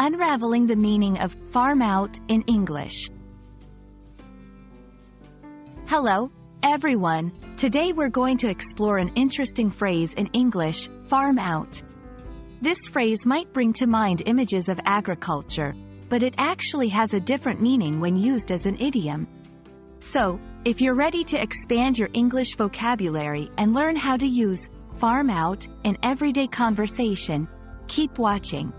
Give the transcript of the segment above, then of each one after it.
Unraveling the meaning of farm out in English. Hello, everyone. Today we're going to explore an interesting phrase in English, farm out. This phrase might bring to mind images of agriculture, but it actually has a different meaning when used as an idiom. So, if you're ready to expand your English vocabulary and learn how to use farm out in everyday conversation, keep watching.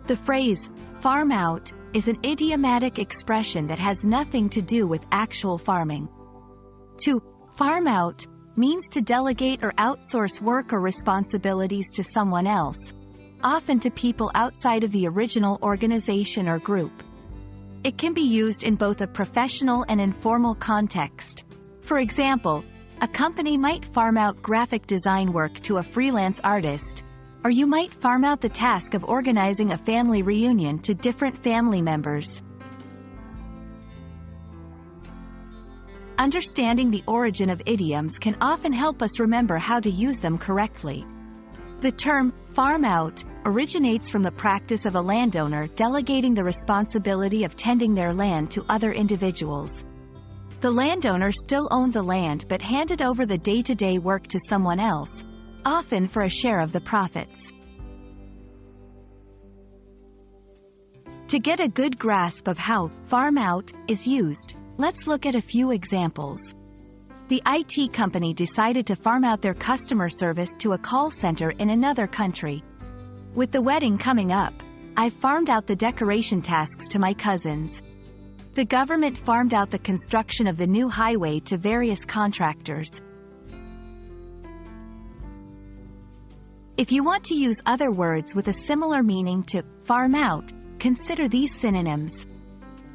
The phrase, farm out, is an idiomatic expression that has nothing to do with actual farming. To farm out means to delegate or outsource work or responsibilities to someone else, often to people outside of the original organization or group. It can be used in both a professional and informal context. For example, a company might farm out graphic design work to a freelance artist, or you might farm out the task of organizing a family reunion to different family members. Understanding the origin of idioms can often help us remember how to use them correctly. The term, farm out, originates from the practice of a landowner delegating the responsibility of tending their land to other individuals. The landowner still owned the land but handed over the day-to-day work to someone else, often for a share of the profits. To get a good grasp of how farm out is used, let's look at a few examples. The IT company decided to farm out their customer service to a call center in another country. With the wedding coming up, I've farmed out the decoration tasks to my cousins. The government farmed out the construction of the new highway to various contractors. If you want to use other words with a similar meaning to farm out, consider these synonyms: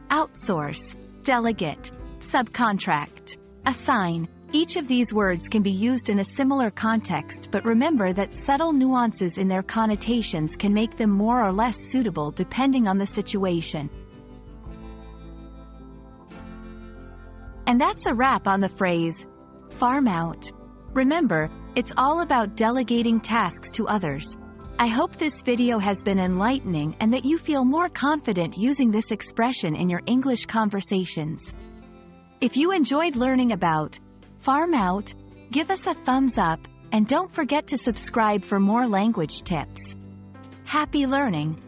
outsource, delegate, subcontract, assign. Each of these words can be used in a similar context, but remember that subtle nuances in their connotations can make them more or less suitable depending on the situation. And that's a wrap on the phrase, farm out. Remember, it's all about delegating tasks to others. I hope this video has been enlightening and that you feel more confident using this expression in your English conversations. If you enjoyed learning about farm out, give us a thumbs up, and don't forget to subscribe for more language tips. Happy learning!